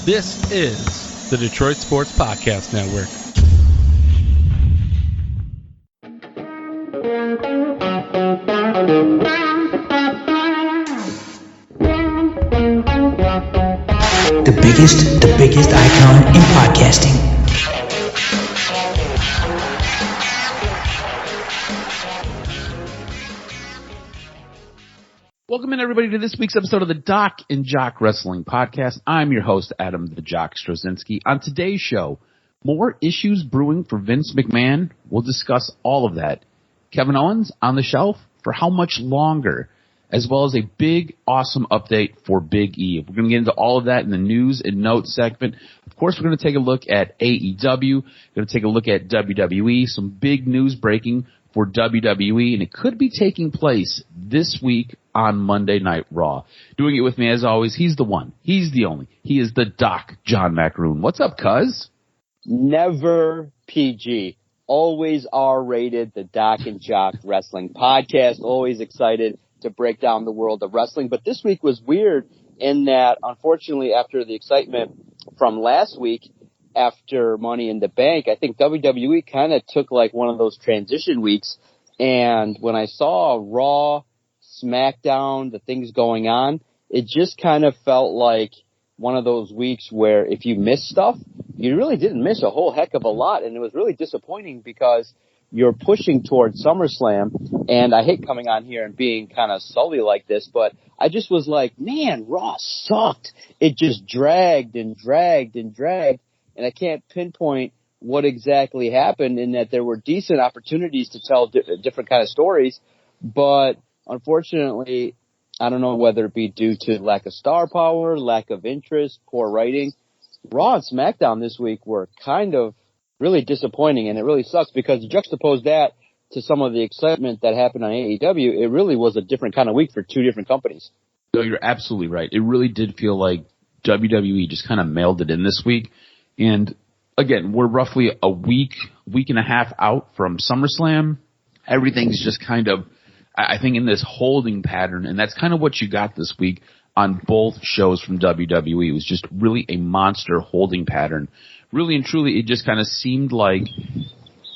This is the Detroit Sports Podcast Network. The biggest icon in podcasting. Welcome in, everybody, to this week's episode of the DocNJock Wrestling Podcast. I'm your host, Adam the Jock Strozinski. On today's show, more issues brewing for Vince McMahon. We'll discuss all of that. Kevin Owens on the shelf for how much longer, as well as a big, awesome update for Big E. We're going to get into all of that in the news and notes segment. Of course, we're going to take a look at AEW. We're going to take a look at WWE. Some big news breaking for WWE, and it could be taking place this week on Monday Night Raw. Doing it with me, as always, he's the one. He's the only. He is the Doc, John Macaroon. What's up, cuz? Never PG. Always R-rated, the DocNJock Wrestling Podcast. Always excited to break down the world of wrestling. But this week was weird in that, unfortunately, after the excitement from last week, after Money in the Bank, I think WWE kind of took like one of those transition weeks. And when I saw Raw, SmackDown, the things going on, it just kind of felt like one of those weeks where if you missed stuff, you really didn't miss a whole heck of a lot. And it was really disappointing because you're pushing towards SummerSlam. And I hate coming on here and being kind of sully like this, but I just was like, man, Raw sucked. It just dragged and dragged and dragged. And I can't pinpoint what exactly happened, in that there were decent opportunities to tell different kind of stories. But unfortunately, I don't know whether it be due to lack of star power, lack of interest, poor writing. Raw and SmackDown this week were kind of really disappointing, and it really sucks because you juxtapose that to some of the excitement that happened on AEW. It really was a different kind of week for two different companies. No, you're absolutely right. It really did feel like WWE just kind of mailed it in this week. And again, we're roughly a week and a half out from SummerSlam. Everything's just kind of, I think, in this holding pattern, and that's kind of what you got this week on both shows from WWE. It was just really a monster holding pattern. Really and truly, it just kind of seemed like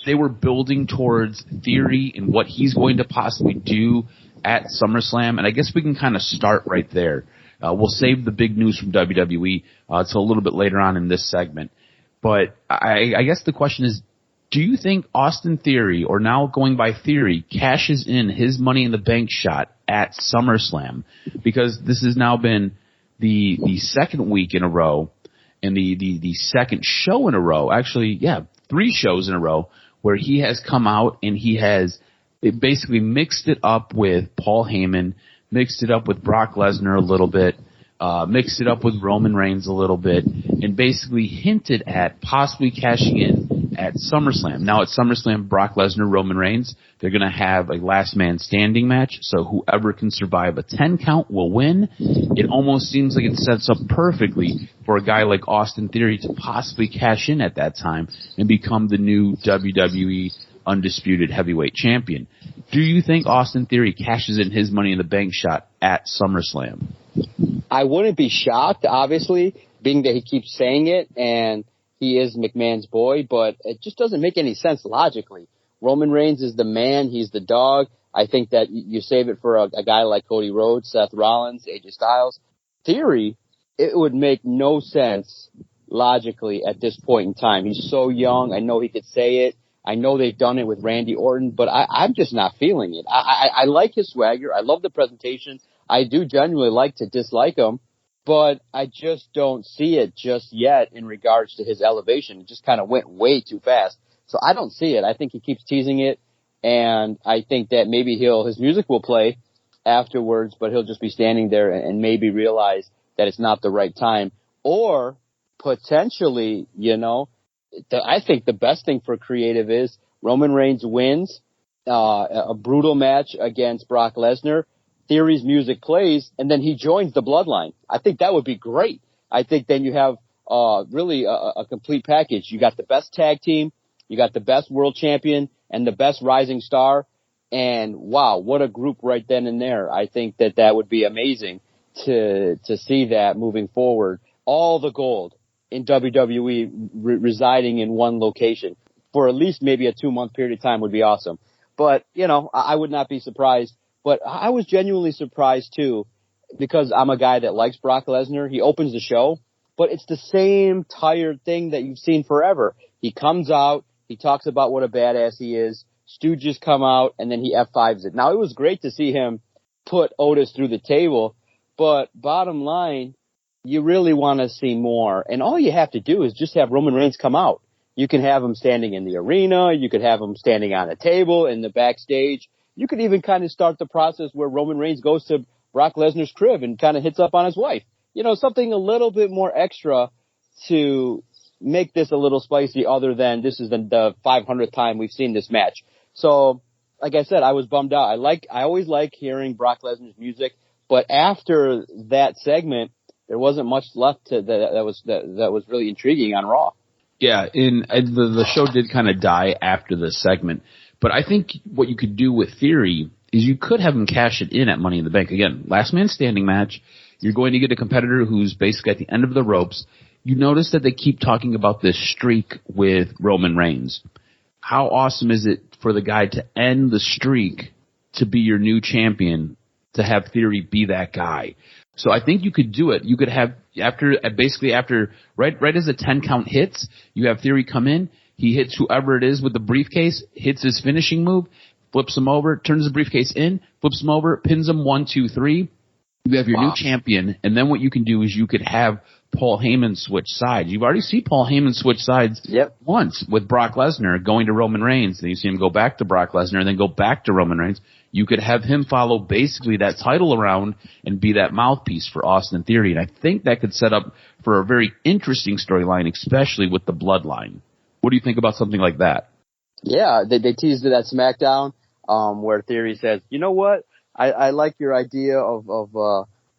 they were building towards Theory and what he's going to possibly do at SummerSlam, and I guess we can kind of start right there. We'll save the big news from WWE till a little bit later on in this segment. But I guess the question is, do you think Austin Theory, or now going by Theory, cashes in his Money in the Bank shot at SummerSlam? Because this has now been the second week in a row, and the second show in a row, actually, 3 shows in a row, where he has come out and he has basically mixed it up with Paul Heyman, mixed it up with Brock Lesnar a little bit, mixed it up with Roman Reigns a little bit, and basically hinted at possibly cashing in at SummerSlam. Now at SummerSlam, Brock Lesnar, Roman Reigns, they're going to have a last man standing match, so whoever can survive a 10 count will win. It almost seems like it sets up perfectly for a guy like Austin Theory to possibly cash in at that time and become the new WWE Undisputed Heavyweight Champion. Do you think Austin Theory cashes in his Money in the Bank shot at SummerSlam? I wouldn't be shocked, obviously, being that he keeps saying it and he is McMahon's boy, but it just doesn't make any sense logically. Roman Reigns is the man. He's the dog. I think that you save it for a guy like Cody Rhodes, Seth Rollins, AJ Styles. Theory, it would make no sense logically at this point in time. He's so young. I know he could say it. I know they've done it with Randy Orton, but I'm just not feeling it. I like his swagger. I love the presentation. I do genuinely like to dislike him, but I just don't see it just yet in regards to his elevation. It just kind of went way too fast. So I don't see it. I think he keeps teasing it, and I think that maybe his music will play afterwards, but he'll just be standing there and maybe realize that it's not the right time. Or potentially, I think the best thing for creative is Roman Reigns wins a brutal match against Brock Lesnar. Theory's music plays, and then he joins the Bloodline. I think that would be great. I think then you have really a complete package. You got the best tag team, you got the best world champion, and the best rising star. And wow, what a group right then and there. I think that would be amazing to see that moving forward. All the gold in WWE residing in one location for at least maybe a 2-month period of time would be awesome. But, I would not be surprised. But I was genuinely surprised, too, because I'm a guy that likes Brock Lesnar. He opens the show, but it's the same tired thing that you've seen forever. He comes out, he talks about what a badass he is, Stooges come out, and then he F5s it. Now, it was great to see him put Otis through the table, but bottom line, you really want to see more. And all you have to do is just have Roman Reigns come out. You can have him standing in the arena. You could have him standing on a table in the backstage. You could even kind of start the process where Roman Reigns goes to Brock Lesnar's crib and kind of hits up on his wife. Something a little bit more extra to make this a little spicy other than this is the 500th time we've seen this match. So, like I said, I was bummed out. I always like hearing Brock Lesnar's music, but after that segment, there wasn't much left that was really intriguing on Raw. Yeah, the show did kind of die after this segment, but I think what you could do with Theory is you could have him cash it in at Money in the Bank. Again, last man standing match. You're going to get a competitor who's basically at the end of the ropes. You notice that they keep talking about this streak with Roman Reigns. How awesome is it for the guy to end the streak to be your new champion, to have Theory be that guy? So I think you could do it. You could have after right as the 10 count hits, you have Theory come in. He hits whoever it is with the briefcase, hits his finishing move, flips him over, turns the briefcase in, flips him over, pins him 1, 2, 3. You have your new champion, and then what you can do is you could have Paul Heyman switch sides. You've already seen Paul Heyman switch sides once with Brock Lesnar going to Roman Reigns. Then you see him go back to Brock Lesnar and then go back to Roman Reigns. You could have him follow basically that title around and be that mouthpiece for Austin Theory. And I think that could set up for a very interesting storyline, especially with the bloodline. What do you think about something like that? Yeah, they teased it at SmackDown where Theory says, you know what? I like your idea of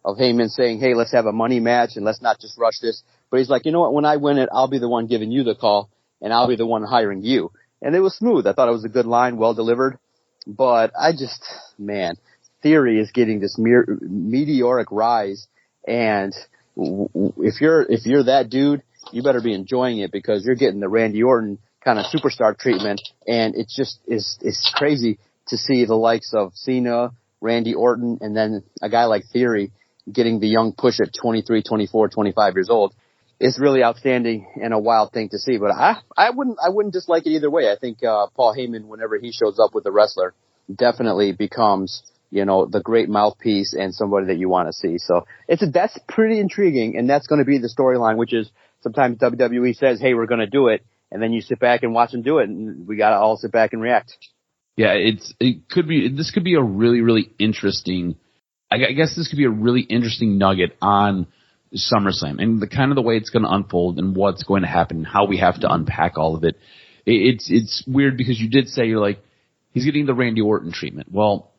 Heyman saying, hey, let's have a money match and let's not just rush this. But he's like, you know what? When I win it, I'll be the one giving you the call and I'll be the one hiring you. And it was smooth. I thought it was a good line, well delivered. But Theory is getting this meteoric rise. And if you're that dude, you better be enjoying it because you're getting the Randy Orton kind of superstar treatment. And it's just, it's crazy to see the likes of Cena, Randy Orton, and then a guy like Theory getting the young push at 23, 24, 25 years old. It's really outstanding and a wild thing to see. But I wouldn't dislike it either way. I think Paul Heyman, whenever he shows up with a wrestler, definitely becomes, the great mouthpiece and somebody that you want to see. So that's pretty intriguing, and that's going to be the storyline, which is sometimes WWE says, hey, we're going to do it, and then you sit back and watch them do it, and we got to all sit back and react. Yeah, this could be a really, really interesting, I guess this could be a really interesting nugget on SummerSlam and the way it's going to unfold and what's going to happen and how we have to unpack all of it. It's weird because you did say, you're like, he's getting the Randy Orton treatment. Well,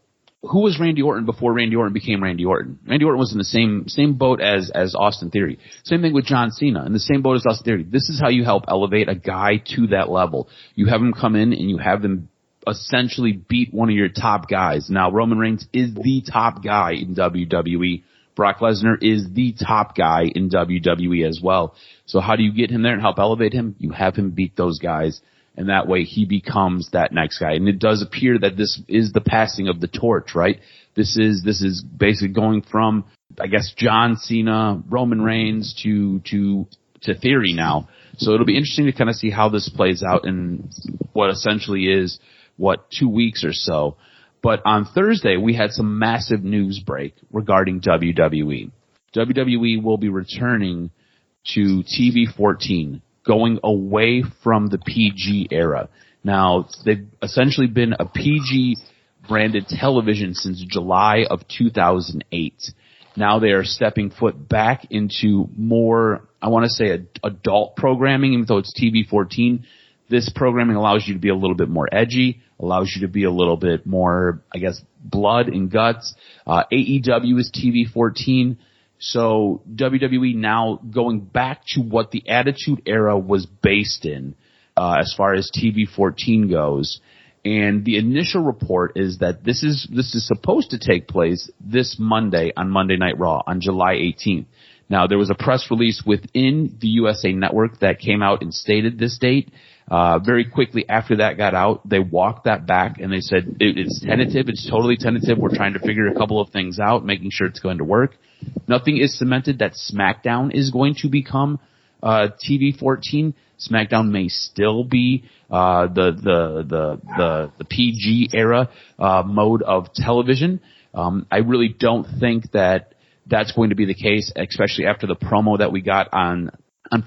who was Randy Orton before Randy Orton became Randy Orton? Randy Orton was in the same boat as Austin Theory. Same thing with John Cena, in the same boat as Austin Theory. This is how you help elevate a guy to that level. You have him come in and you have them essentially beat one of your top guys. Now, Roman Reigns is the top guy in WWE. Brock Lesnar is the top guy in WWE as well. So how do you get him there and help elevate him? You have him beat those guys, and that way he becomes that next guy. And it does appear that this is the passing of the torch, right? This is basically going from, I guess, John Cena, Roman Reigns to Theory now. So it'll be interesting to kind of see how this plays out in what essentially is 2 weeks or so. But on Thursday, we had some massive news break regarding WWE. WWE will be returning to TV 14, going away from the PG era. Now, they've essentially been a PG branded television since July of 2008. Now they are stepping foot back into more, I want to say, adult programming, even though it's TV 14. This programming allows you to be a little bit more edgy, allows you to be a little bit more, I guess, blood and guts. AEW is TV 14. So WWE now going back to what the Attitude Era was based in, as far as TV 14 goes. And the initial report is that this is supposed to take place this Monday on Monday Night Raw on July 18th. Now, there was a press release within the USA Network that came out and stated this date. Very quickly after that got out, they walked that back and they said it's tentative. It's totally tentative. We're trying to figure a couple of things out, making sure it's going to work. Nothing is cemented that SmackDown is going to become TV 14. SmackDown may still be the PG era mode of television. I really don't think that that's going to be the case, especially after the promo that we got on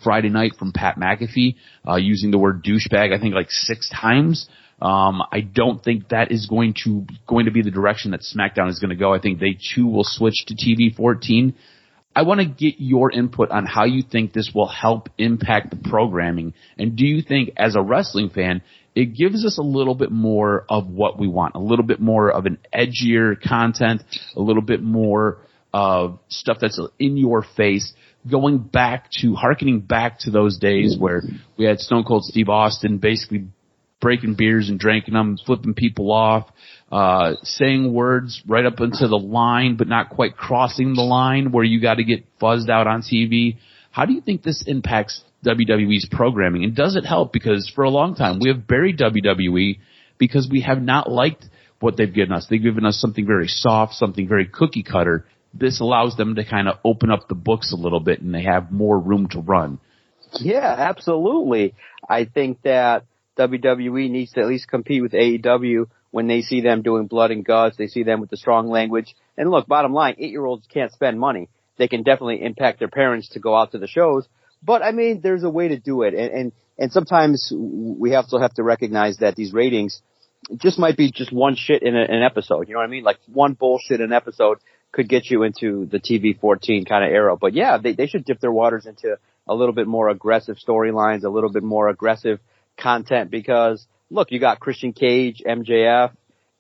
Friday night from Pat McAfee, using the word douchebag, I think like 6 times. I don't think that is going to be the direction that SmackDown is going to go. I think they too will switch to TV 14. I want to get your input on how you think this will help impact the programming. And do you think, as a wrestling fan, it gives us a little bit more of what we want, a little bit more of an edgier content, a little bit more of stuff that's in your face, harkening back to those days where we had Stone Cold Steve Austin basically breaking beers and drinking them, flipping people off, saying words right up into the line but not quite crossing the line where you got to get buzzed out on TV. How do you think this impacts WWE's programming? And does it help? Because for a long time we have buried WWE because we have not liked what they've given us. They've given us something very soft, something very cookie cutter. This allows them to kind of open up the books a little bit and they have more room to run. Yeah, absolutely. I think that WWE needs to at least compete with AEW when they see them doing blood and guts. They see them with the strong language. And look, bottom line, 8-year-olds can't spend money. They can definitely impact their parents to go out to the shows. But, I mean, there's a way to do it. And sometimes we also have to recognize that these ratings just might be just one shit in an episode. You know what I mean? Like one bullshit in an episode could get you into the TV 14 kind of era. But, yeah, they should dip their waters into a little bit more aggressive storylines, a little bit more aggressive content, because look, you got Christian Cage, MJF,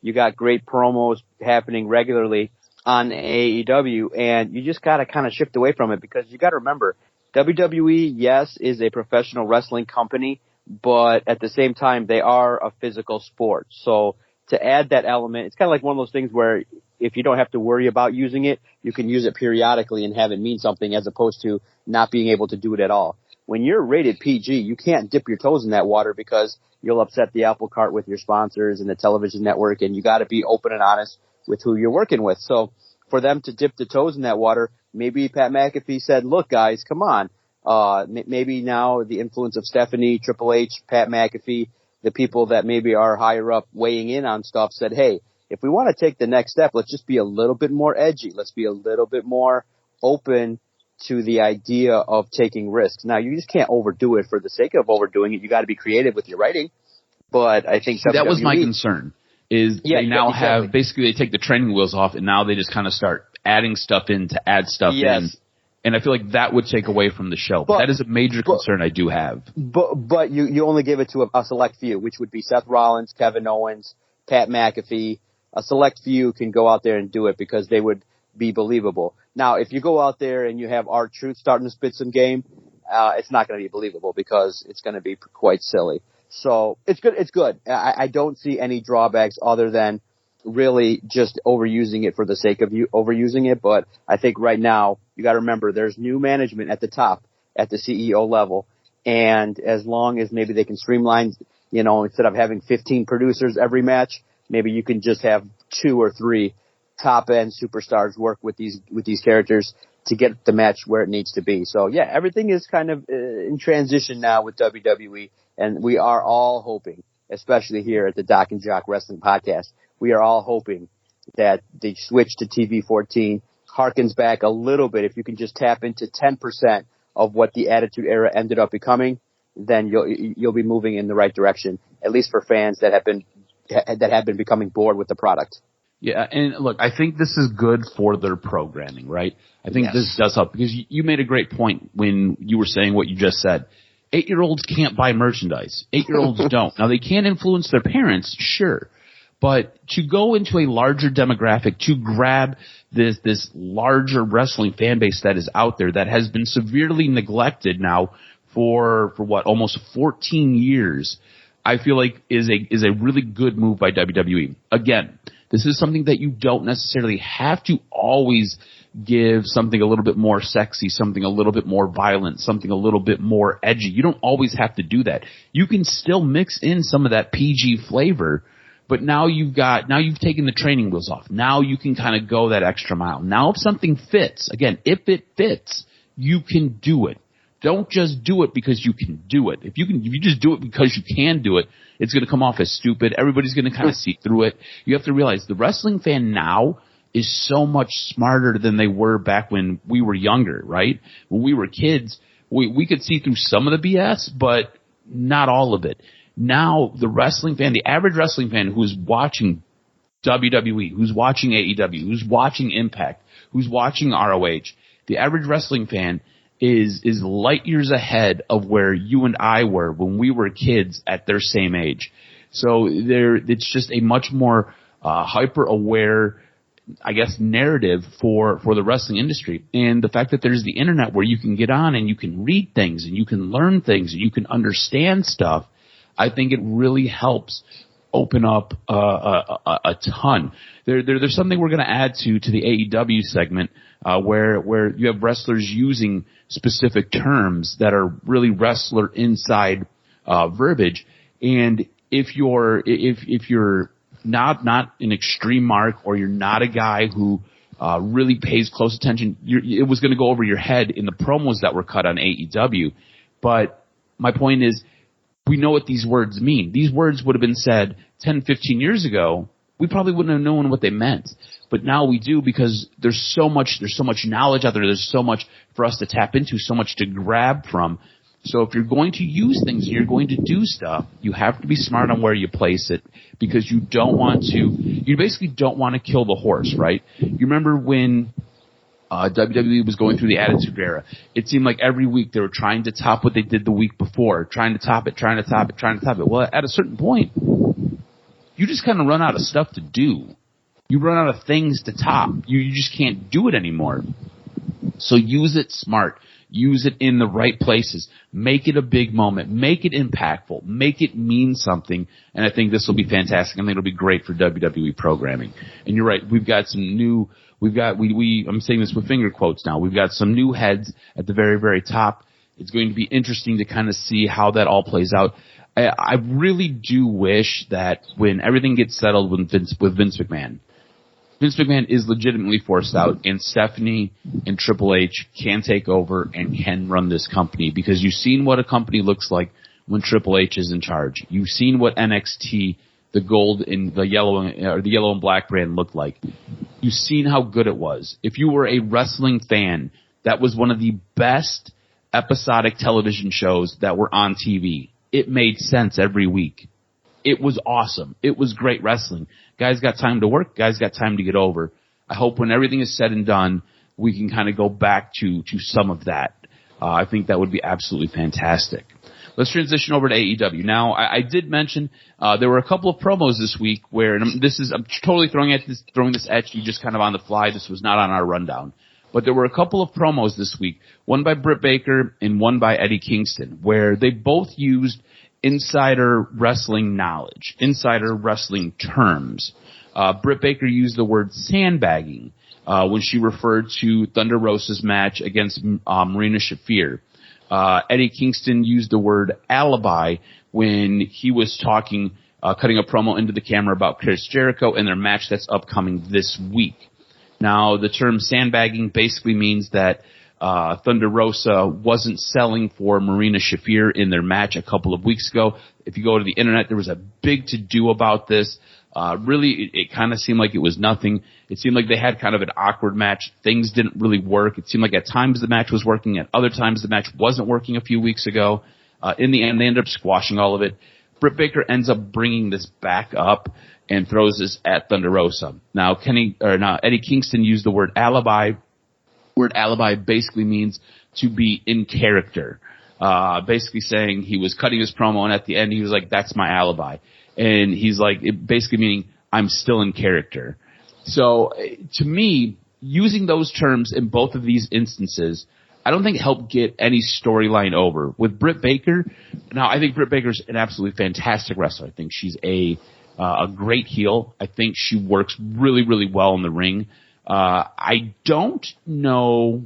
you got great promos happening regularly on AEW, and you just got to kind of shift away from it, because you got to remember, WWE, yes, is a professional wrestling company, but at the same time, they are a physical sport. So to add that element, it's kind of like one of those things where if you don't have to worry about using it, you can use it periodically and have it mean something, as opposed to not being able to do it at all. When you're rated PG, you can't dip your toes in that water because you'll upset the apple cart with your sponsors and the television network, and you got to be open and honest with who you're working with. So for them to dip the toes in that water, maybe Pat McAfee said, look, guys, come on. Maybe now the influence of Stephanie, Triple H, Pat McAfee, the people that maybe are higher up weighing in on stuff, said, hey, if we want to take the next step, let's just be a little bit more edgy. Let's be a little bit more open to the idea of taking risks. Now, you just can't overdo it for the sake of overdoing it. You got to be creative with your writing. But I think that was my concern. They have basically they take the training wheels off, and now they just kind of start adding stuff in to add stuff in. And I feel like that would take away from the show. But that is a major concern I do have. But you only give it to a select few, which would be Seth Rollins, Kevin Owens, Pat McAfee. A select few can go out there and do it because they would be believable. Now, if you go out there and you have R-Truth starting to spit some game, it's not going to be believable because it's going to be quite silly. So it's good. It's good. I don't see any drawbacks other than really just overusing it for the sake of overusing it. But I think right now you got to remember there's new management at the top, at the CEO level. And as long as maybe they can streamline, instead of having 15 producers every match, maybe you can just have 2 or 3 top end superstars work with these characters to get the match where it needs to be. So yeah, everything is kind of in transition now with WWE, and we are all hoping, especially here at the DocNJock Wrestling Podcast, we are all hoping that the switch to TV 14 harkens back a little bit. If you can just tap into 10% of what the Attitude Era ended up becoming, then you'll be moving in the right direction, at least for fans that have been becoming bored with the product. Yeah, and look, I think this is good for their programming, right? I think this does help, because you made a great point when you were saying what you just said. 8-year-olds can't buy merchandise. 8-year-olds don't. Now, they can influence their parents, sure. But to go into a larger demographic, to grab this larger wrestling fan base that is out there that has been severely neglected now for what, almost 14 years, I feel like is a really good move by WWE. Again, This is something that you don't necessarily have to always give something a little bit more sexy, something a little bit more violent, something a little bit more edgy. You don't always have to do that. You can still mix in some of that PG flavor, but now you've taken the training wheels off. Now you can kind of go that extra mile. Now if something fits, again, if it fits, you can do it. Don't just do it because you can do it. If you just do it because you can do it, it's going to come off as stupid. Everybody's going to kind of see through it. You have to realize the wrestling fan now is so much smarter than they were back when we were younger, right? When we were kids, we could see through some of the BS, but not all of it. Now, the wrestling fan, the average wrestling fan who's watching WWE, who's watching AEW, who's watching Impact, who's watching ROH, the average wrestling fan is light years ahead of where you and I were when we were kids at their same age. So it's just a much more hyper-aware, I guess, narrative for the wrestling industry. And the fact that there's the internet where you can get on and you can read things and you can learn things and you can understand stuff, I think it really helps open up a ton. There's something we're going to add to the AEW segment where you have wrestlers using specific terms that are really wrestler inside verbiage. And if you're not an extreme mark, or you're not a guy who really pays close attention, it was going to go over your head in the promos that were cut on AEW. But my point is, we know what these words mean. These words would have been said 10, 15 years ago. We probably wouldn't have known what they meant. But now we do, because there's so much knowledge out there. There's so much for us to tap into, so much to grab from. So if you're going to use things and you're going to do stuff, you have to be smart on where you place it, because you basically don't want to kill the horse, right? You remember when WWE was going through the Attitude Era. It seemed like every week they were trying to top what they did the week before, trying to top it. Well, at a certain point, you just kind of run out of stuff to do. You run out of things to top. You just can't do it anymore. So use it smart. Use it in the right places. Make it a big moment. Make it impactful. Make it mean something. And I think this will be fantastic. I think it'll be great for WWE programming. And you're right. We've got some new. I'm saying this with finger quotes now. We've got some new heads at the very, very top. It's going to be interesting to kind of see how that all plays out. I really do wish that when everything gets settled with Vince McMahon is legitimately forced out, and Stephanie and Triple H can take over and can run this company, because you've seen what a company looks like when Triple H is in charge. You've seen what NXT, the gold and the yellow and black brand looked like. You've seen how good it was. If you were a wrestling fan, that was one of the best episodic television shows that were on TV. It made sense every week. It was awesome. It was great wrestling. Guys got time to work. Guys got time to get over. I hope when everything is said and done, we can kind of go back to some of that. I think that would be absolutely fantastic. Let's transition over to AEW. Now, I did mention there were a couple of promos this week where, and I'm totally throwing this at you just kind of on the fly. This was not on our rundown. But there were a couple of promos this week, one by Britt Baker and one by Eddie Kingston, where they both used insider wrestling knowledge, insider wrestling terms. Britt Baker used the word sandbagging when she referred to Thunder Rosa's match against Marina Shafir. Eddie Kingston used the word alibi when he was talking, cutting a promo into the camera about Chris Jericho and their match that's upcoming this week. Now, the term sandbagging basically means that Thunder Rosa wasn't selling for Marina Shafir in their match a couple of weeks ago. If you go to the internet, there was a big to-do about this. Really, it kind of seemed like it was nothing. It seemed like they had kind of an awkward match. Things didn't really work. It seemed like at times the match was working, at other times the match wasn't working a few weeks ago. In the end, they ended up squashing all of it. Britt Baker ends up bringing this back up and throws this at Thunder Rosa. Now, Eddie Kingston used the word alibi. Word alibi basically means to be in character. Basically saying he was cutting his promo, and at the end he was like, "That's my alibi." And he's like, basically meaning I'm still in character. So to me, using those terms in both of these instances, I don't think helped get any storyline over. With Britt Baker, now I think Britt Baker's an absolutely fantastic wrestler. I think she's a a great heel. I think she works really, really well in the ring. I don't know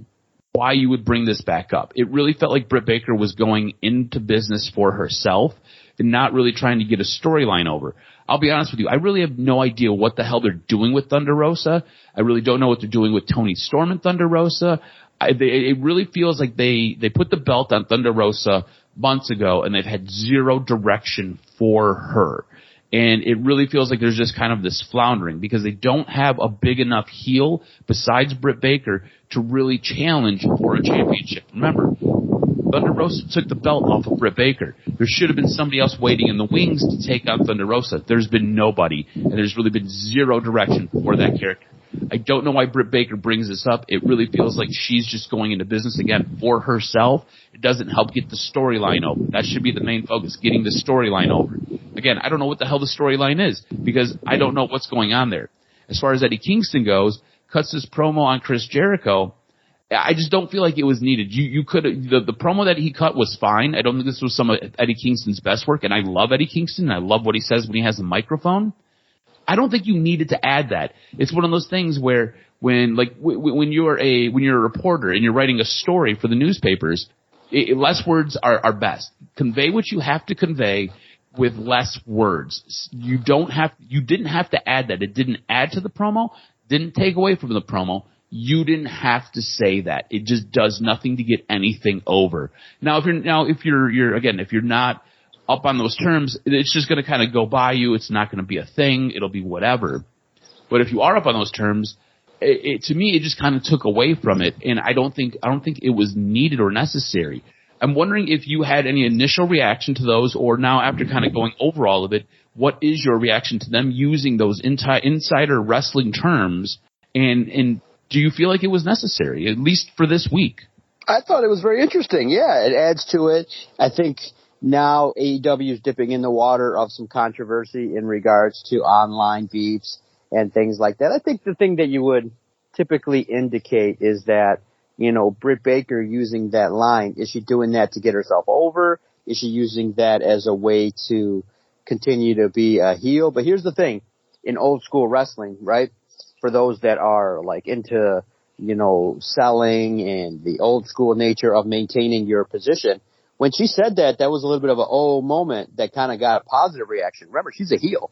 why you would bring this back up. It really felt like Britt Baker was going into business for herself and not really trying to get a storyline over. I'll be honest with you, I really have no idea what the hell they're doing with Thunder Rosa. I really don't know what they're doing with Toni Storm and Thunder Rosa. It really feels like they put the belt on Thunder Rosa months ago and they've had zero direction for her. And it really feels like there's just kind of this floundering because they don't have a big enough heel besides Britt Baker to really challenge for a championship. Remember, Thunder Rosa took the belt off of Britt Baker. There should have been somebody else waiting in the wings to take on Thunder Rosa. There's been nobody, and there's really been zero direction for that character. I don't know why Britt Baker brings this up. It really feels like she's just going into business again for herself. It doesn't help get the storyline over. That should be the main focus, getting the storyline over. Again, I don't know what the hell the storyline is because I don't know what's going on there. As far as Eddie Kingston goes, cuts this promo on Chris Jericho. I just don't feel like it was needed. You could the promo that he cut was fine. I don't think this was some of Eddie Kingston's best work, and I love Eddie Kingston. And I love what he says when he has the microphone. I don't think you needed to add that. It's one of those things where when you're a reporter and you're writing a story for the newspapers, less words are best. Convey what you have to convey with less words. You didn't have to add that. It didn't add to the promo, didn't take away from the promo. You didn't have to say that. It just does nothing to get anything over. Now if you're not up on those terms, it's just going to kind of go by you. It's not going to be a thing. It'll be whatever. But if you are up on those terms, to me, it just kind of took away from it, and I don't think it was needed or necessary. I'm wondering if you had any initial reaction to those, or now after kind of going over all of it, what is your reaction to them using those insider wrestling terms, and do you feel like it was necessary, at least for this week? I thought it was very interesting. Yeah, it adds to it. I think now AEW is dipping in the water of some controversy in regards to online beefs and things like that. I think the thing that you would typically indicate is that, Britt Baker using that line, is she doing that to get herself over? Is she using that as a way to continue to be a heel? But here's the thing, in old school wrestling, right? For those that are like into, selling and the old school nature of maintaining your position, when she said that, that was a little bit of a moment that kind of got a positive reaction. Remember, she's a heel.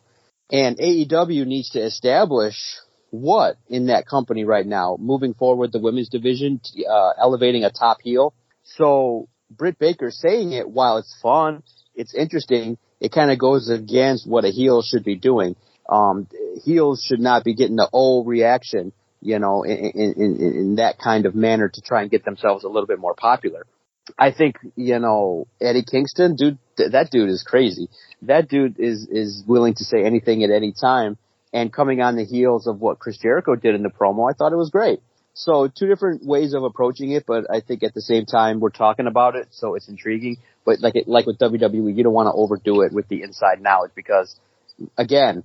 And AEW needs to establish what in that company right now, moving forward the women's division, elevating a top heel. So Britt Baker saying it, while it's fun, it's interesting, it kind of goes against what a heel should be doing. Heels should not be getting the reaction, in that kind of manner to try and get themselves a little bit more popular. I think, Eddie Kingston, dude, that dude is crazy. That dude is willing to say anything at any time. And coming on the heels of what Chris Jericho did in the promo, I thought it was great. So two different ways of approaching it, but I think at the same time we're talking about it, so it's intriguing. But like with WWE, you don't want to overdo it with the inside knowledge because, again,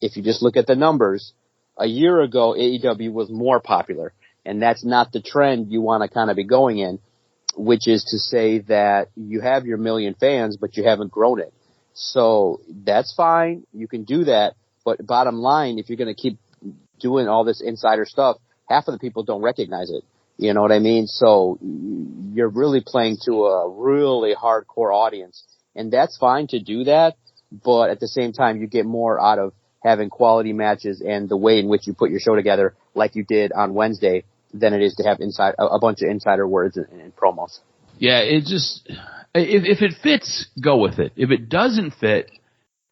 if you just look at the numbers, a year ago AEW was more popular, and that's not the trend you want to kind of be going in, which is to say that you have your million fans, but you haven't grown it. So that's fine. You can do that. But bottom line, if you're going to keep doing all this insider stuff, half of the people don't recognize it. You know what I mean? So you're really playing to a really hardcore audience. And that's fine to do that. But at the same time, you get more out of having quality matches and the way in which you put your show together like you did on Wednesday than it is to have a bunch of insider words and promos. Yeah, it just, if it fits, go with it. If it doesn't fit,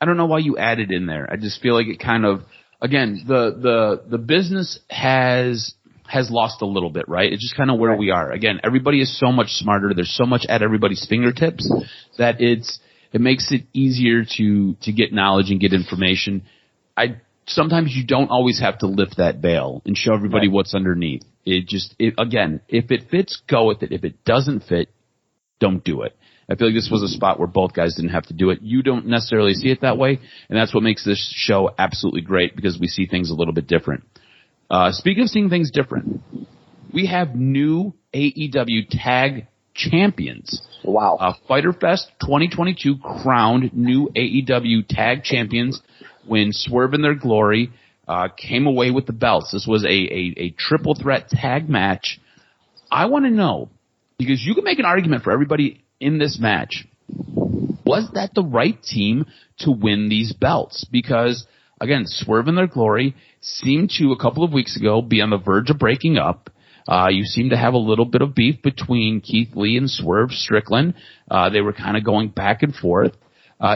I don't know why you add it in there. I just feel like it kind of, again, the business has lost a little bit, right? It's just kind of where we are. Again, everybody is so much smarter. There's so much at everybody's fingertips that it makes it easier to get knowledge and get information. Sometimes you don't always have to lift that veil and show everybody what's underneath. Again, if it fits, go with it. If it doesn't fit, don't do it. I feel like this was a spot where both guys didn't have to do it. You don't necessarily see it that way, and that's what makes this show absolutely great because we see things a little bit different. Speaking of seeing things different, we have new AEW Tag Champions. Wow. Fyter Fest 2022 crowned new AEW Tag Champions. when Swerve in their glory came away with the belts. This was a triple threat tag match. I want to know, because you can make an argument for everybody in this match, was that the right team to win these belts? Because, again, Swerve in their glory seemed to, a couple of weeks ago, be on the verge of breaking up. You seem to have a little bit of beef between Keith Lee and Swerve Strickland. They were kind of going back and forth.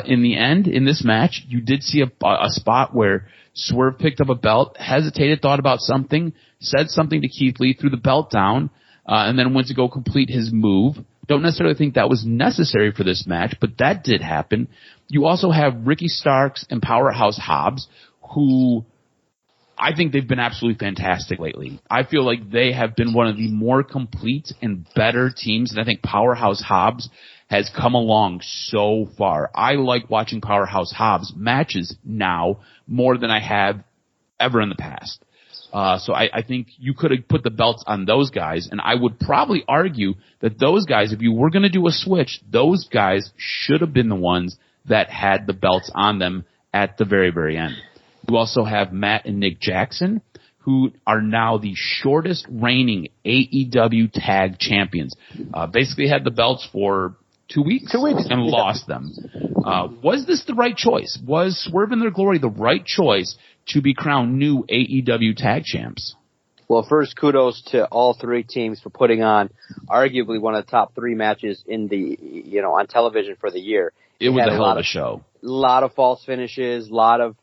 In the end, in this match, you did see a spot where Swerve picked up a belt, hesitated, thought about something, said something to Keith Lee, threw the belt down, and then went to go complete his move. Don't necessarily think that was necessary for this match, but that did happen. You also have Ricky Starks and Powerhouse Hobbs, who I think they've been absolutely fantastic lately. I feel like they have been one of the more complete and better teams, and I think Powerhouse Hobbs has come along so far. I like watching Powerhouse Hobbs matches now more than I have ever in the past. So I think you could have put the belts on those guys, and I would probably argue that those guys, if you were going to do a switch, those guys should have been the ones that had the belts on them at the very, very end. You also have Matt and Nick Jackson, who are now the shortest reigning AEW Tag Champions. Basically had the belts for 2 weeks, and lost them. Was this the right choice? Was Swerve in their glory the right choice to be crowned new AEW Tag Champs? Well, first, kudos to all three teams for putting on arguably one of the top three matches in the, on television for the year. It was a hell of a show. A lot of false finishes, a lot of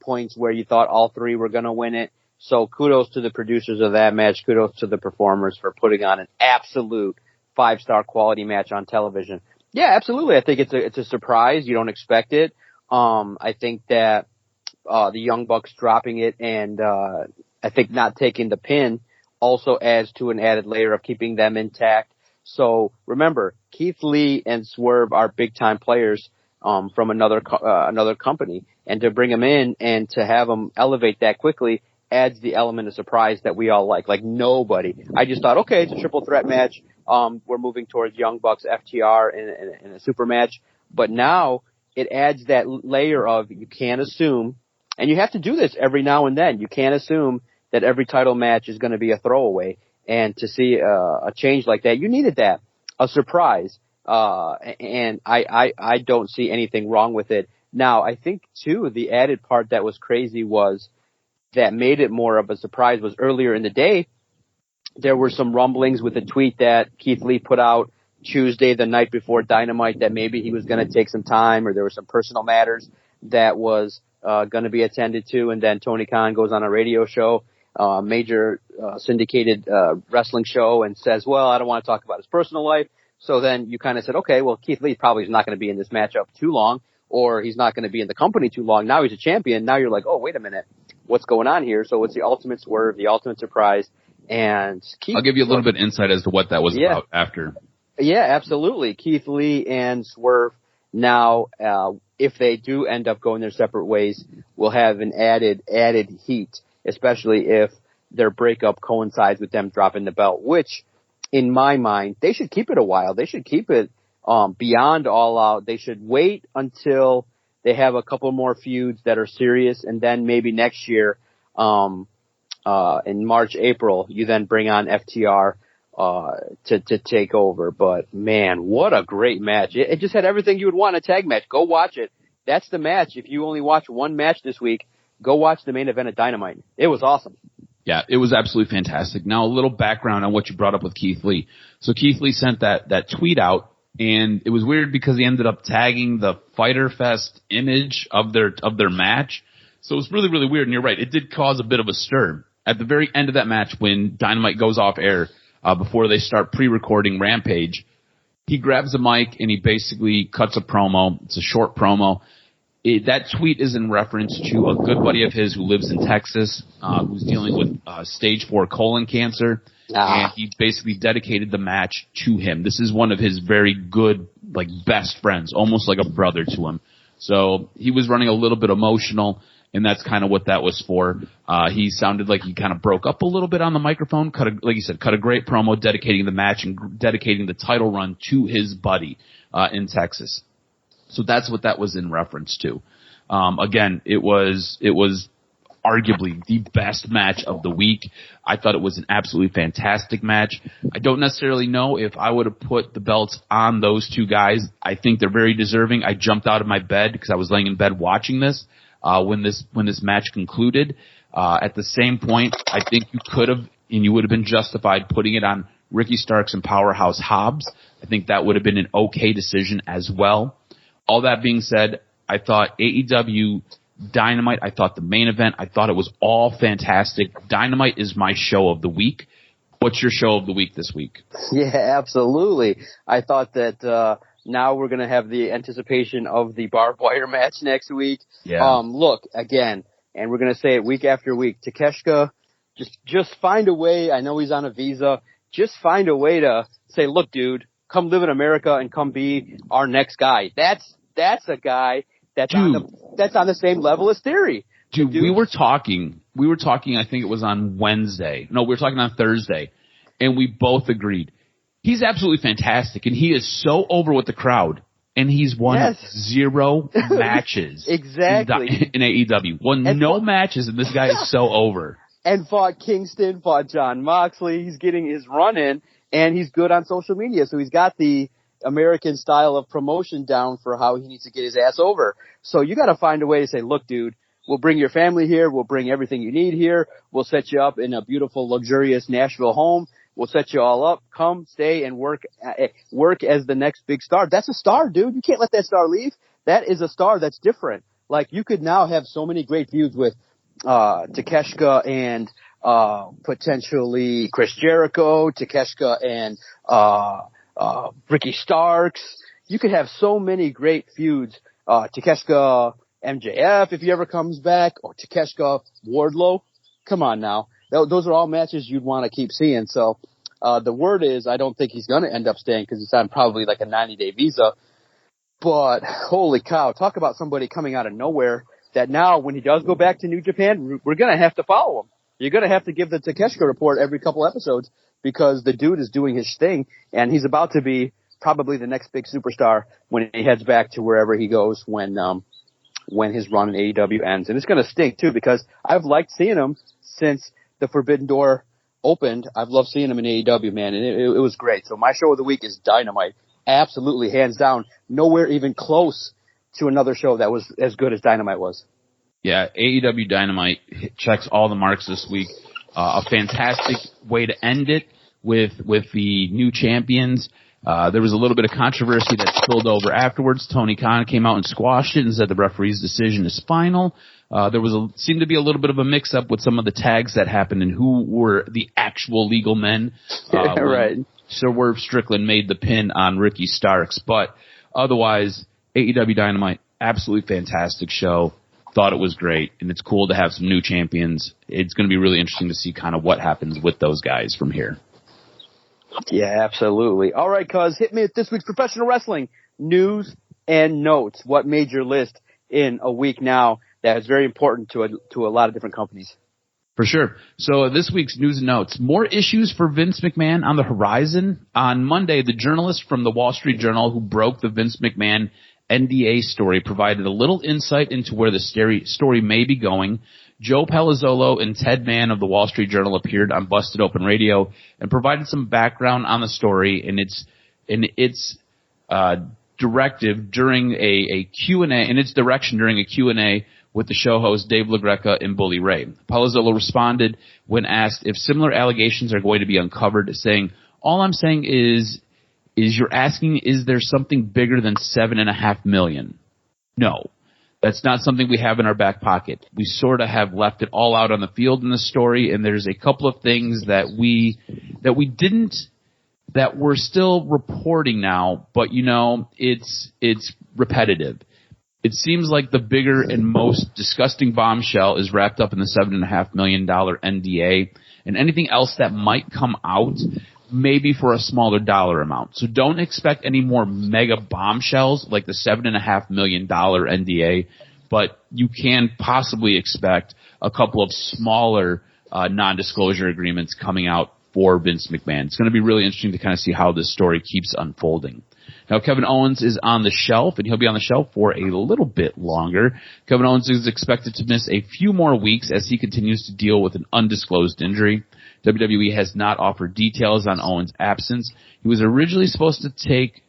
points where you thought all three were going to win it. So kudos to the producers of that match. Kudos to the performers for putting on an absolute 5-star quality match on television. Yeah, absolutely. I think it's a surprise. You don't expect it. I think that the Young Bucks dropping it and I think not taking the pin also adds to an added layer of keeping them intact. So remember, Keith Lee and Swerve are big time players from another company, and to bring them in and to have them elevate that quickly adds the element of surprise that we all like. Like nobody. I just thought, okay, it's a triple threat match. We're moving towards Young Bucks, FTR in a super match. But now it adds that layer of you can't assume, and you have to do this every now and then. You can't assume that every title match is going to be a throwaway. And to see a change like that, you needed that, a surprise. And I don't see anything wrong with it. Now, I think, too, the added part that was crazy was that made it more of a surprise was earlier in the day, there were some rumblings with a tweet that Keith Lee put out Tuesday, the night before Dynamite, that maybe he was going to take some time or there were some personal matters that was going to be attended to. And then Tony Khan goes on a radio show, major syndicated wrestling show, and says, well, I don't want to talk about his personal life. So then you kind of said, okay, well, Keith Lee probably is not going to be in this matchup too long, or he's not going to be in the company too long. Now he's a champion. Now you're like, oh, wait a minute. What's going on here? So it's the ultimate swerve, the ultimate surprise. And I'll give you a little bit of insight as to what that was about after. Yeah, absolutely. Keith Lee and Swerve now, if they do end up going their separate ways, will have an added heat, especially if their breakup coincides with them dropping the belt, which in my mind, they should keep it a while. They should keep it beyond All Out. They should wait until they have a couple more feuds that are serious, and then maybe next year, in March, April, you then bring on FTR to take over. But man, what a great match! It just had everything you would want in a tag match. Go watch it. That's the match. If you only watch one match this week, go watch the main event of Dynamite. It was awesome. Yeah, it was absolutely fantastic. Now, a little background on what you brought up with Keith Lee. So Keith Lee sent that tweet out, and it was weird because he ended up tagging the Fyter Fest image of their match. So it was really, really weird, and you're right. It did cause a bit of a stir. At the very end of that match, when Dynamite goes off air, before they start pre-recording Rampage, he grabs a mic and he basically cuts a promo. It's a short promo. That tweet is in reference to a good buddy of his who lives in Texas, who's dealing with stage 4 colon cancer, and he basically dedicated the match to him. This is one of his very good, like, best friends, almost like a brother to him. So he was running a little bit emotional, and that's kind of what that was for. He sounded like he kind of broke up a little bit on the microphone, like you said, cut a great promo dedicating the match and dedicating the title run to his buddy in Texas. So that's what that was in reference to. Again, it was arguably the best match of the week. I thought it was an absolutely fantastic match. I don't necessarily know if I would have put the belts on those two guys. I think they're very deserving. I jumped out of my bed because I was laying in bed watching this when this match concluded. At the same point, I think you could have and you would have been justified putting it on Ricky Starks and Powerhouse Hobbs. I think that would have been an okay decision as well. All that being said, I thought AEW Dynamite, I thought the main event, I thought it was all fantastic. Dynamite is my show of the week. What's your show of the week this week? Yeah, absolutely. I thought that now we're going to have the anticipation of the barbed wire match next week. Yeah. Look, again, and we're going to say it week after week, Takeshka, just find a way. I know he's on a visa. Just find a way to say, look, dude, come live in America and come be our next guy. That's a guy that's on the same level as Theory. Dude, we were talking, I think it was on Wednesday. No, we were talking on Thursday, and we both agreed. He's absolutely fantastic, and he is so over with the crowd, and he's won 0 matches exactly in AEW. Won no matches, and this guy is so over. And fought Kingston, fought John Moxley. He's getting his run in, and he's good on social media, so he's got the American style of promotion down for how he needs to get his ass over. So you got to find a way to say, look, dude, we'll bring your family here. We'll bring everything you need here. We'll set you up in a beautiful, luxurious Nashville home. We'll set you all up. Come, stay, and work as the next big star. That's a star, dude. You can't let that star leave. That is a star that's different. Like, you could now have so many great feuds with Takeshka and potentially Chris Jericho, Takeshka and Ricky Starks. You could have so many great feuds. Takeshka MJF if he ever comes back, or Takeshka Wardlow. Come on now. Those are all matches you'd want to keep seeing. So the word is I don't think he's going to end up staying because it's on probably like a 90-day visa. But holy cow, talk about somebody coming out of nowhere that now when he does go back to New Japan, we're going to have to follow him. You're going to have to give the Takeshka report every couple episodes because the dude is doing his thing, and he's about to be probably the next big superstar when he heads back to wherever he goes when his run in AEW ends. And it's going to stink, too, because I've liked seeing him since the Forbidden Door opened. I've loved seeing him in AEW, man, and it was great. So my show of the week is Dynamite. Absolutely, hands down. Nowhere even close to another show that was as good as Dynamite was. Yeah, AEW Dynamite checks all the marks this week. A fantastic way to end it with the new champions. There was a little bit of controversy that spilled over afterwards. Tony Khan came out and squashed it and said the referee's decision is final. There seemed to be a little bit of a mix-up with some of the tags that happened and who were the actual legal men. Right. Swerve Strickland made the pin on Ricky Starks. But otherwise, AEW Dynamite, absolutely fantastic show. Thought it was great, and it's cool to have some new champions. It's going to be really interesting to see kind of what happens with those guys from here. Yeah, absolutely. All right, cuz, hit me with this week's professional wrestling news and notes. What made your list in a week now that is very important to a lot of different companies? For sure. So this week's news and notes. More issues for Vince McMahon on the horizon. On Monday, the journalist from the Wall Street Journal who broke the Vince McMahon NDA story provided a little insight into where the story may be going. Joe Palazzolo and Ted Mann of the Wall Street Journal appeared on Busted Open Radio and provided some background on the story and its directive during a Q&A, in its direction during a Q&A with the show host Dave LaGreca and Bully Ray. Palazzolo responded when asked if similar allegations are going to be uncovered, saying, "All I'm saying is you're asking, is there something bigger than $7.5 million? No, that's not something we have in our back pocket. We sort of have left it all out on the field in the story, and there's a couple of things that we're still reporting now, but it's repetitive. It seems like the bigger and most disgusting bombshell is wrapped up in the $7.5 million NDA, and anything else that might come out maybe for a smaller dollar amount. So don't expect any more mega bombshells like the $7.5 million NDA, but you can possibly expect a couple of smaller non-disclosure agreements coming out for Vince McMahon. It's going to be really interesting to kind of see how this story keeps unfolding. Now, Kevin Owens is on the shelf, and he'll be on the shelf for a little bit longer. Kevin Owens is expected to miss a few more weeks as he continues to deal with an undisclosed injury. WWE has not offered details on Owens' absence. He was originally supposed to take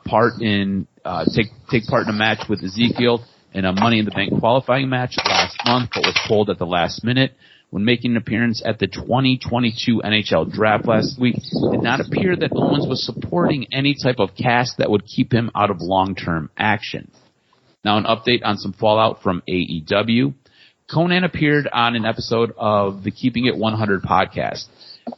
part in a match with Ezekiel in a Money in the Bank qualifying match last month, but was pulled at the last minute. When making an appearance at the 2022 NHL Draft last week, it did not appear that Owens was supporting any type of cast that would keep him out of long-term action. Now, an update on some fallout from AEW. Conan appeared on an episode of the Keeping It 100 podcast,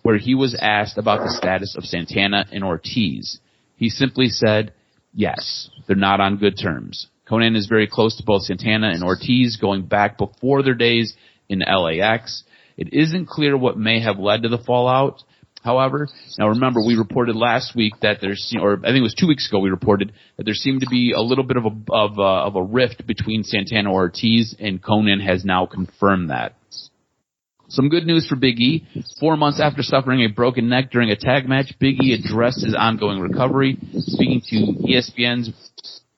where he was asked about the status of Santana and Ortiz. He simply said, yes, they're not on good terms. Conan is very close to both Santana and Ortiz, going back before their days in LAX. It isn't clear what may have led to the fallout, however. Now remember, we reported last week that or I think it was 2 weeks ago, we reported that there seemed to be a little bit of a rift between Santana and Ortiz, and Conan has now confirmed that. Some good news for Big E. 4 months after suffering a broken neck during a tag match, Big E addressed his ongoing recovery. Speaking to ESPN's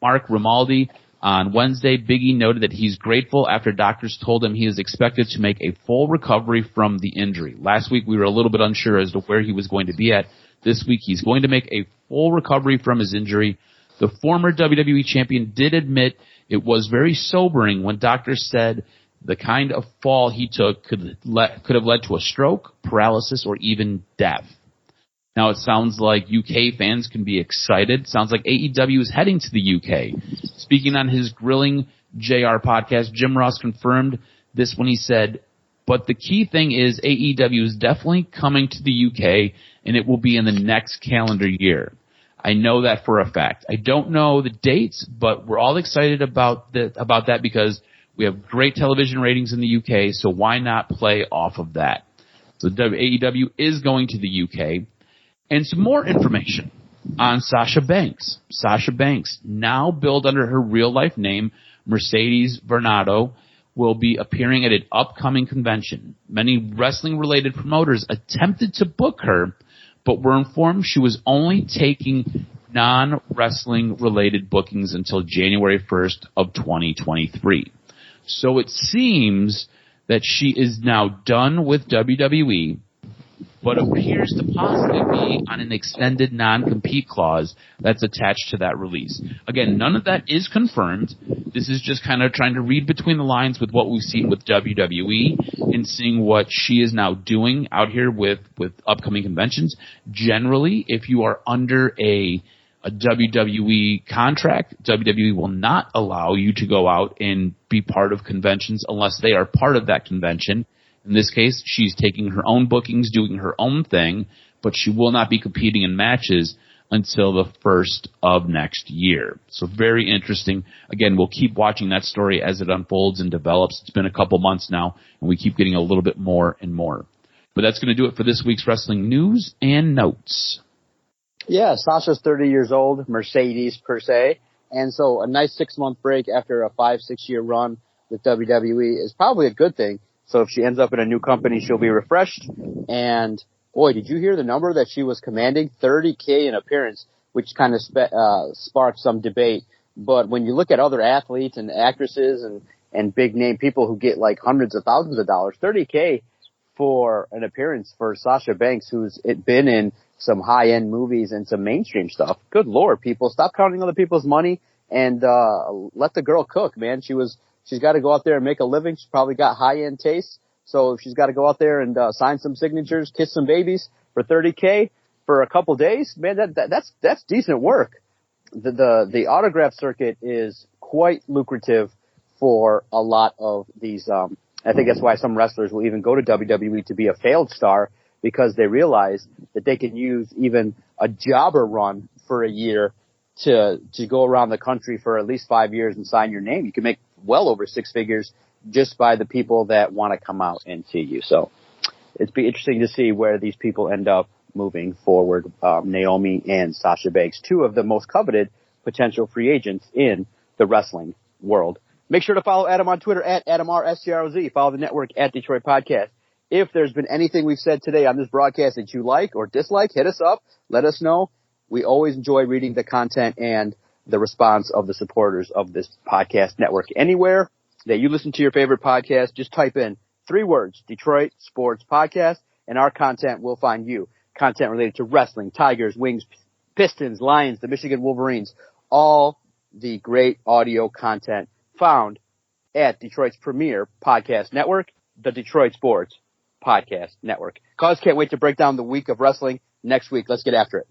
Mark Grimaldi on Wednesday, Big E noted that he's grateful after doctors told him he is expected to make a full recovery from the injury. Last week, we were a little bit unsure as to where he was going to be at. This week, he's going to make a full recovery from his injury. The former WWE champion did admit it was very sobering when doctors said the kind of fall he took could have led to a stroke, paralysis, or even death. Now, it sounds like UK fans can be excited. Sounds like AEW is heading to the UK. Speaking on his Grilling JR podcast, Jim Ross confirmed this when he said, but the key thing is AEW is definitely coming to the UK, and it will be in the next calendar year. I know that for a fact. I don't know the dates, but we're all excited about that because we have great television ratings in the UK, so why not play off of that? So AEW is going to the UK. And some more information on Sasha Banks. Sasha Banks, now billed under her real-life name, Mercedes Varnado, will be appearing at an upcoming convention. Many wrestling-related promoters attempted to book her, but were informed she was only taking non-wrestling-related bookings until January 1st of 2023. So it seems that she is now done with WWE, but appears to possibly be on an extended non-compete clause that's attached to that release. Again, none of that is confirmed. This is just kind of trying to read between the lines with what we've seen with WWE and seeing what she is now doing out here with upcoming conventions. Generally, if you are under a WWE contract, WWE will not allow you to go out and be part of conventions unless they are part of that convention. In this case, she's taking her own bookings, doing her own thing, but she will not be competing in matches until the 1st of next year. So very interesting. Again, we'll keep watching that story as it unfolds and develops. It's been a couple months now, and we keep getting a little bit more and more. But that's going to do it for this week's wrestling news and notes. Yeah, Sasha's 30 years old, Mercedes per se, and so a nice 6-month break after a 5-6 year run with WWE is probably a good thing. So if she ends up in a new company, she'll be refreshed. And boy, did you hear the number that she was commanding? $30K an appearance, which kind of sparked some debate. But when you look at other athletes and actresses and big name people who get like hundreds of thousands of dollars, $30K for an appearance for Sasha Banks, who's been in some high-end movies and some mainstream stuff. Good Lord, people, stop counting other people's money and let the girl cook, man. She's got to go out there and make a living. She's probably got high-end tastes. So if she's got to go out there and sign some signatures, kiss some babies for $30K for a couple days, man, that's decent work. The autograph circuit is quite lucrative for a lot of these. I think that's why some wrestlers will even go to WWE to be a failed star, because they realize that they can use even a jobber run for a year to go around the country for at least 5 years and sign your name. You can make well over 6 figures just by the people that want to come out and see you. So it'd be interesting to see where these people end up moving forward. Naomi and Sasha Banks, 2 of the most coveted potential free agents in the wrestling world. Make sure to follow Adam on Twitter at AdamRSTROZ. Follow the network at Detroit Podcast. If there's been anything we've said today on this broadcast that you like or dislike, hit us up. Let us know. We always enjoy reading the content and the response of the supporters of this podcast network. Anywhere that you listen to your favorite podcast, just type in 3 words, Detroit Sports Podcast, and our content will find you. Content related to wrestling, Tigers, Wings, Pistons, Lions, the Michigan Wolverines, all the great audio content found at Detroit's premier podcast network, the Detroit Sports Podcast Network. Cuz can't wait to break down the week of wrestling next week. Let's get after it.